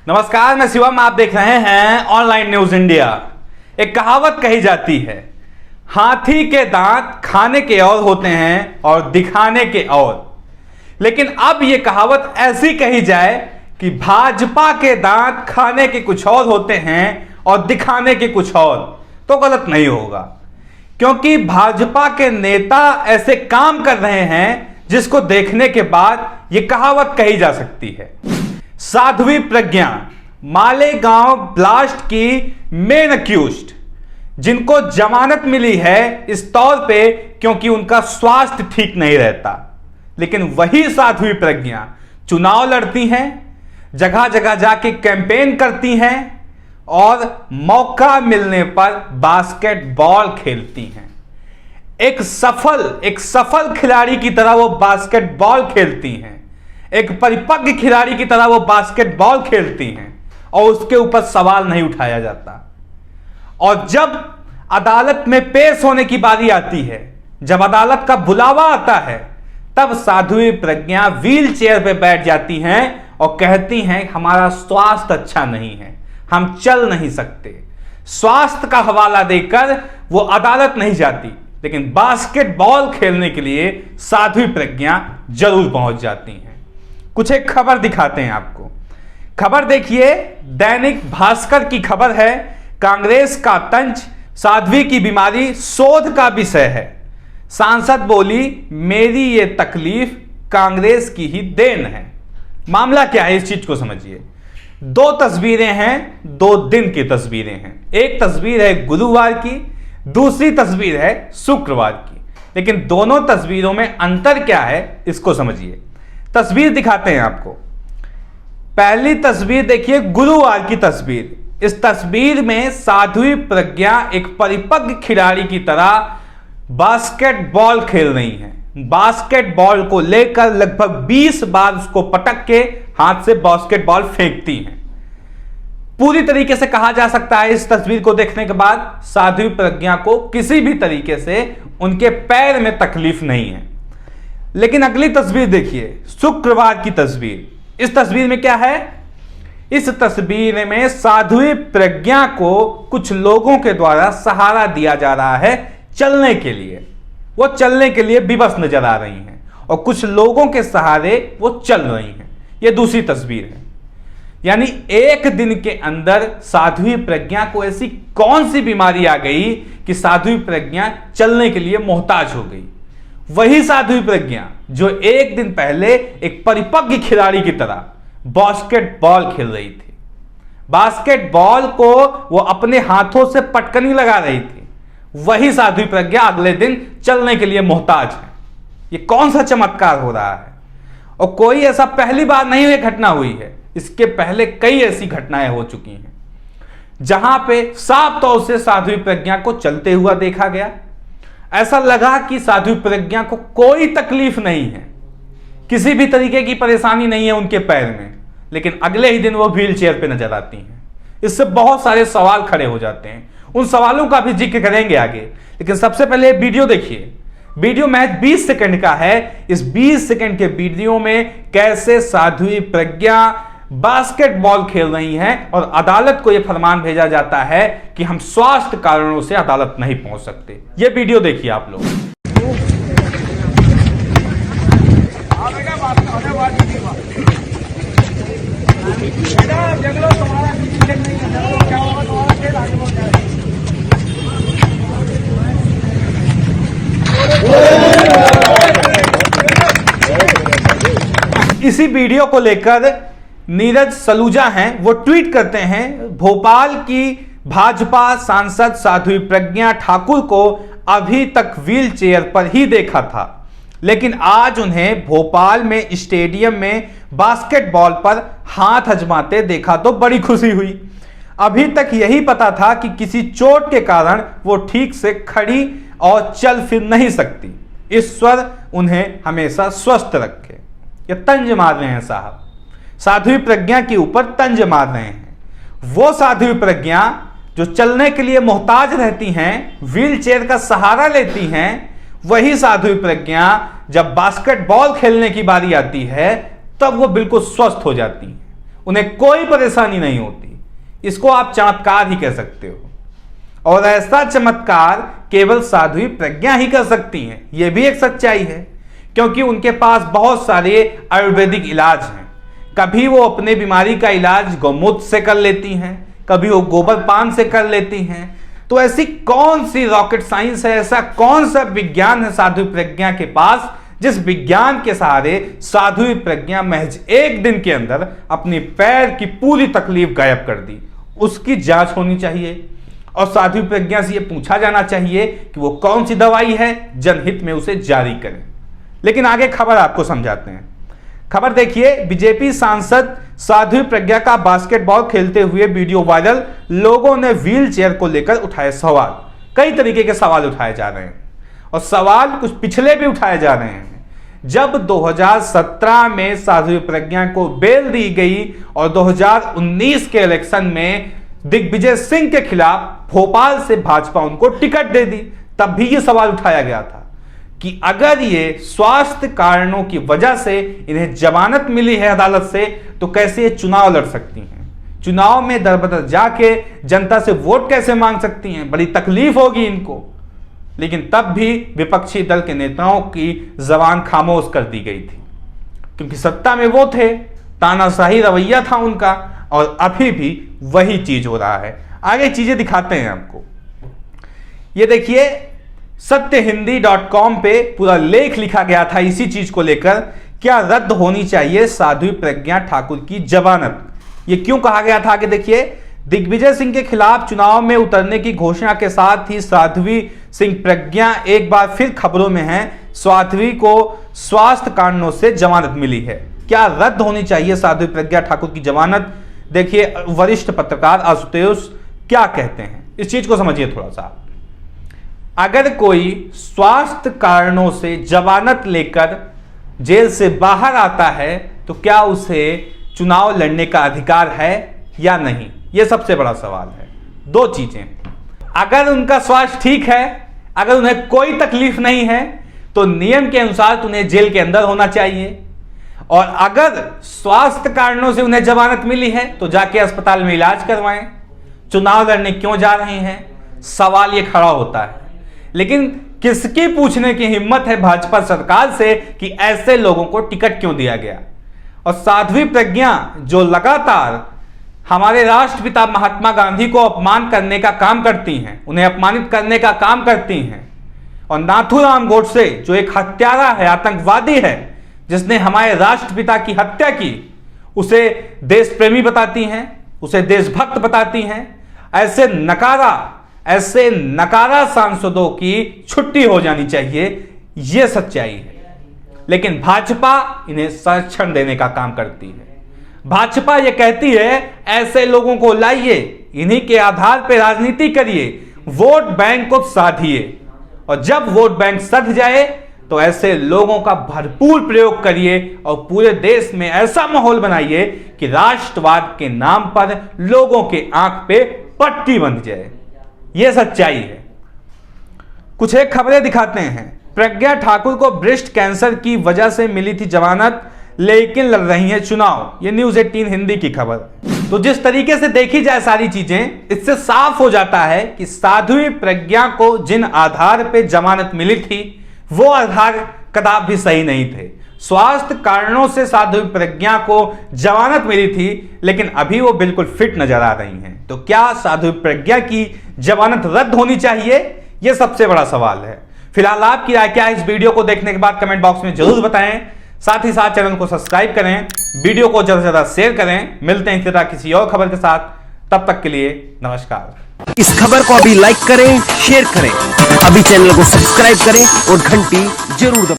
नमस्कार, मैं शिवम। आप देख रहे हैं ऑनलाइन न्यूज इंडिया। एक कहावत कही जाती है, हाथी के दांत खाने के और होते हैं और दिखाने के और। लेकिन अब यह कहावत ऐसी कही जाए कि भाजपा के दांत खाने के कुछ और होते हैं और दिखाने के कुछ और, तो गलत नहीं होगा। क्योंकि भाजपा के नेता ऐसे काम कर रहे हैं जिसको देखने के बाद यह कहावत कही जा सकती है। साध्वी प्रज्ञा मालेगांव ब्लास्ट की मेन अक्यूज्ड, जिनको जमानत मिली है इस तौर पे क्योंकि उनका स्वास्थ्य ठीक नहीं रहता। लेकिन वही साध्वी प्रज्ञा चुनाव लड़ती हैं, जगह जगह जाके कैंपेन करती हैं और मौका मिलने पर बास्केटबॉल खेलती हैं। एक सफल खिलाड़ी की तरह वो बास्केटबॉल खेलती हैं, एक परिपक्व खिलाड़ी की तरह वो बास्केटबॉल खेलती हैं और उसके ऊपर सवाल नहीं उठाया जाता। और जब अदालत में पेश होने की बारी आती है, जब अदालत का बुलावा आता है, तब साध्वी प्रज्ञा व्हील चेयर पे बैठ जाती हैं और कहती हैं हमारा स्वास्थ्य अच्छा नहीं है, हम चल नहीं सकते। स्वास्थ्य का हवाला देकर वो अदालत नहीं जाती, लेकिन बास्केटबॉल खेलने के लिए साध्वी प्रज्ञा जरूर पहुंच जाती हैं। कुछ एक खबर दिखाते हैं आपको। खबर देखिए, दैनिक भास्कर की खबर है, कांग्रेस का तंज, साध्वी की बीमारी शोध का विषय है। सांसद बोली मेरी ये तकलीफ कांग्रेस की ही देन है। मामला क्या है, इस चीज को समझिए। दो तस्वीरें हैं, 2 दिन की तस्वीरें हैं। एक तस्वीर है गुरुवार की, दूसरी तस्वीर है शुक्रवार की। लेकिन दोनों तस्वीरों में अंतर क्या है, इसको समझिए। तस्वीर दिखाते हैं आपको। पहली तस्वीर देखिए, गुरुवार की तस्वीर। इस तस्वीर में साध्वी प्रज्ञा एक परिपक्व खिलाड़ी की तरह बास्केटबॉल खेल रही हैं। बास्केटबॉल को लेकर लगभग 20 बार उसको पटक के हाथ से बास्केटबॉल फेंकती हैं। पूरी तरीके से कहा जा सकता है इस तस्वीर को देखने के बाद साध्वी प्रज्ञा को किसी भी तरीके से उनके पैर में तकलीफ नहीं है। लेकिन अगली तस्वीर देखिए, शुक्रवार की तस्वीर। इस तस्वीर में क्या है? इस तस्वीर में साध्वी प्रज्ञा को कुछ लोगों के द्वारा सहारा दिया जा रहा है चलने के लिए। वो चलने के लिए विवश नजर आ रही हैं और कुछ लोगों के सहारे वो चल रही हैं। ये दूसरी तस्वीर है। यानी एक दिन के अंदर साध्वी प्रज्ञा को ऐसी कौन सी बीमारी आ गई कि साध्वी प्रज्ञा चलने के लिए मोहताज हो गई। वही साध्वी प्रज्ञा जो एक दिन पहले एक परिपक्व खिलाड़ी की तरह बास्केटबॉल खेल रही थी, बास्केटबॉल को वो अपने हाथों से पटकनी लगा रही थी, वही साध्वी प्रज्ञा अगले दिन चलने के लिए मोहताज है। ये कौन सा चमत्कार हो रहा है? और कोई ऐसा पहली बार नहीं हुई घटना हुई है, इसके पहले कई ऐसी घटनाएं हो चुकी हैं जहां पे साफ तौर से साध्वी प्रज्ञा को चलते हुआ देखा गया। ऐसा लगा कि साध्वी प्रज्ञा को कोई तकलीफ नहीं है, किसी भी तरीके की परेशानी नहीं है उनके पैर में, लेकिन अगले ही दिन वो व्हील चेयर पे नजर आती हैं। इससे बहुत सारे सवाल खड़े हो जाते हैं, उन सवालों का भी जिक्र करेंगे आगे। लेकिन सबसे पहले वीडियो देखिए। वीडियो महज 20 सेकंड का है। इस 20 सेकंड के वीडियो में कैसे साध्वी प्रज्ञा बास्केटबॉल खेल रही हैं और अदालत को यह फरमान भेजा जाता है कि हम स्वास्थ्य कारणों से अदालत नहीं पहुंच सकते। यह वीडियो देखिए आप लोग। इसी वीडियो को लेकर नीरज सलूजा हैं, वो ट्वीट करते हैं, भोपाल की भाजपा सांसद साध्वी प्रज्ञा ठाकुर को अभी तक व्हील चेयर पर ही देखा था, लेकिन आज उन्हें भोपाल में स्टेडियम में बास्केटबॉल पर हाथ आजमाते देखा तो बड़ी खुशी हुई। अभी तक यही पता था कि किसी चोट के कारण वो ठीक से खड़ी और चल फिर नहीं सकती। ईश्वर उन्हें हमेशा स्वस्थ रखे। ये तंज मार रहे हैं साहब, साध्वी प्रज्ञा के ऊपर तंज मार रहे हैं। वो साध्वी प्रज्ञा जो चलने के लिए मोहताज रहती हैं, व्हील चेयर का सहारा लेती हैं, वही साध्वी प्रज्ञा जब बास्केटबॉल खेलने की बारी आती है तब वो बिल्कुल स्वस्थ हो जाती हैं। उन्हें कोई परेशानी नहीं होती। इसको आप चमत्कार ही कह सकते हो, और ऐसा चमत्कार केवल साध्वी प्रज्ञा ही कर सकती हैं। यह भी एक सच्चाई है, क्योंकि उनके पास बहुत सारे आयुर्वेदिक इलाज हैं। कभी वो अपने बीमारी का इलाज गौमूत्र से कर लेती हैं, कभी वो गोबर पान से कर लेती हैं। तो ऐसी कौन सी रॉकेट साइंस है, ऐसा कौन सा विज्ञान है साध्वी प्रज्ञा के पास, जिस विज्ञान के सहारे साध्वी प्रज्ञा महज एक दिन के अंदर अपनी पैर की पूरी तकलीफ गायब कर दी। उसकी जांच होनी चाहिए और साध्वी प्रज्ञा से यह पूछा जाना चाहिए कि वो कौन सी दवाई है, जनहित में उसे जारी करें। लेकिन आगे खबर आपको समझाते हैं। खबर देखिए, बीजेपी सांसद साध्वी प्रज्ञा का बास्केटबॉल खेलते हुए वीडियो वायरल। लोगों ने व्हील चेयर को लेकर उठाए सवाल। कई तरीके के सवाल उठाए जा रहे हैं और सवाल कुछ पिछले भी उठाए जा रहे हैं। जब 2017 में साध्वी प्रज्ञा को बेल दी गई और 2019 के इलेक्शन में दिग्विजय सिंह के खिलाफ भोपाल से भाजपा उनको टिकट दे दी, तब भी यह सवाल उठाया गया था कि अगर ये स्वास्थ्य कारणों की वजह से इन्हें जमानत मिली है अदालत से, तो कैसे ये चुनाव लड़ सकती हैं, चुनाव में दरबदर जाके जनता से वोट कैसे मांग सकती हैं, बड़ी तकलीफ होगी इनको। लेकिन तब भी विपक्षी दल के नेताओं की जबान खामोश कर दी गई थी, क्योंकि सत्ता में वो थे, तानाशाही रवैया था उनका, और अभी भी वही चीज हो रहा है। आगे चीजें दिखाते हैं आपको। ये देखिए, सत्यहिंदी.com पे पूरा लेख लिखा गया था इसी चीज को लेकर, क्या रद्द होनी चाहिए साध्वी प्रज्ञा ठाकुर की जमानत। ये क्यों कहा गया था, आगे देखिए। दिग्विजय सिंह के खिलाफ चुनाव में उतरने की घोषणा के साथ ही साध्वी सिंह प्रज्ञा एक बार फिर खबरों में हैं। साध्वी को स्वास्थ्य कारणों से जमानत मिली है। क्या रद्द होनी चाहिए साध्वी प्रज्ञा ठाकुर की जमानत। देखिए, वरिष्ठ पत्रकार आशुतोष क्या कहते हैं, इस चीज को समझिए थोड़ा सा। अगर कोई स्वास्थ्य कारणों से जमानत लेकर जेल से बाहर आता है, तो क्या उसे चुनाव लड़ने का अधिकार है या नहीं, यह सबसे बड़ा सवाल है। दो चीजें, अगर उनका स्वास्थ्य ठीक है, अगर उन्हें कोई तकलीफ नहीं है, तो नियम के अनुसार उन्हें जेल के अंदर होना चाहिए, और अगर स्वास्थ्य कारणों से उन्हें जमानत मिली है तो जाके अस्पताल में इलाज करवाएं। चुनाव लड़ने क्यों जा रहे हैं, सवाल ये खड़ा होता है। लेकिन किसकी पूछने की हिम्मत है भाजपा सरकार से कि ऐसे लोगों को टिकट क्यों दिया गया। और साध्वी प्रज्ञा जो लगातार हमारे राष्ट्रपिता महात्मा गांधी को अपमान करने का काम करती हैं, उन्हें अपमानित करने का काम करती हैं, और नाथूराम गोडसे जो एक हत्यारा है, आतंकवादी है, जिसने हमारे राष्ट्रपिता की हत्या की, उसे देश प्रेमी बताती हैं, उसे देशभक्त बताती हैं। ऐसे नकारा सांसदों की छुट्टी हो जानी चाहिए, यह सच्चाई है। लेकिन भाजपा इन्हें संरक्षण देने का काम करती है। भाजपा यह कहती है ऐसे लोगों को लाइए, इन्हीं के आधार पर राजनीति करिए, वोट बैंक को साधिए, और जब वोट बैंक सध जाए तो ऐसे लोगों का भरपूर प्रयोग करिए और पूरे देश में ऐसा माहौल बनाइए कि राष्ट्रवाद के नाम पर लोगों के आंख पे पट्टी बंध जाए। यह सच्चाई है। कुछ एक खबरें दिखाते हैं। प्रज्ञा ठाकुर को ब्रेस्ट कैंसर की वजह से मिली थी जमानत, लेकिन लड़ रही है चुनाव। यह न्यूज़ 18 हिंदी की खबर। तो जिस तरीके से देखी जाए सारी चीजें, इससे साफ हो जाता है कि साध्वी प्रज्ञा को जिन आधार पर जमानत मिली थी, वो आधार कदाप भी सही नहीं थे। स्वास्थ्य कारणों से साध्वी प्रज्ञा को जमानत मिली थी, लेकिन अभी वो बिल्कुल फिट नजर आ रही हैं। तो क्या साध्वी प्रज्ञा की जमानत रद्द होनी चाहिए, यह सबसे बड़ा सवाल है। फिलहाल आपकी राय क्या है, इस वीडियो को देखने के बाद कमेंट बॉक्स में जरूर बताएं। साथ ही साथ चैनल को सब्सक्राइब करें, वीडियो को ज्यादा से ज्यादा शेयर करें। मिलते हैं इसी तरह किसी और खबर के साथ, तब तक के लिए नमस्कार। इस खबर को अभी लाइक करें, शेयर करें, अभी चैनल को सब्सक्राइब करें और घंटी जरूर दबाएं।